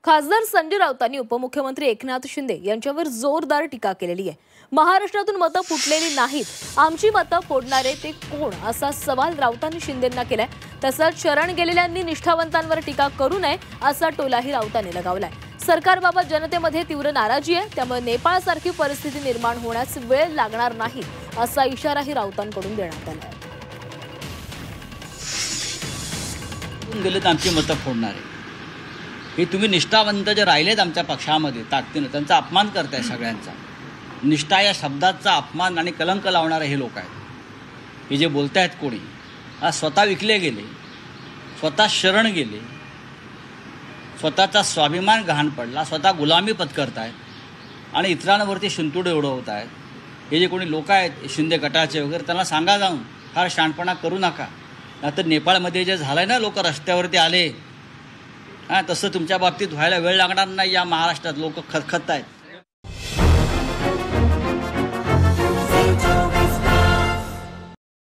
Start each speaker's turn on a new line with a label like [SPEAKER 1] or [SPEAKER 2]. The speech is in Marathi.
[SPEAKER 1] खासदार संजय राऊतांनी उपमुख्यमंत्री एकनाथ शिंदे यांच्यावर जोरदार टीका केलेली आहे। महाराष्ट्रातून मतं फुटलेली नाहीत, आमची मतं फोडणारे ते कोण असा सवाल राऊतांनी शिंदेंना केलाय। तसंच शरण गेलेल्यांनी निष्ठावंतांवर टीका करू नये असा टोलाही राऊतांनी लगावलाय। सरकारबाबत जनतेमध्ये तीव्र नाराजी आहे, त्यामुळे नेपाळसारखी परिस्थिती निर्माण होण्यास वेळ लागणार नाही असा इशाराही राऊतांकडून देण्यात आला आहे।
[SPEAKER 2] गेलेत आमची मतं फोडणारे हे तुम्ही निष्ठावंत जे राहिलेत आमच्या पक्षामध्ये ताकदीनं त्यांचा अपमान करताय। सगळ्यांचा निष्ठा या शब्दाचा अपमान आणि कलंक लावणारे हे लोक आहेत। हे जे बोलतायत कोणी आज स्वतः विकले गेले, स्वतः शरण गेले, स्वतःचा स्वाभिमान गहाण पडला, स्वतः गुलामी पत्करतायत आणि इतरांवरती शिंतोडे उडवत आहेत। हे जे कोणी लोक आहेत शिंदे गटाचे वगैरे त्यांना सांगा जाऊन फार शहाणपणा करू नका, नाहीतर नेपाळमध्ये जे झालं आहे ना, लोक रस्त्यावरती आले, तसं तुमच्या बाबतीत व्हायला वेळ लागणार नाही। या महाराष्ट्रात लोक खतखत आहेत।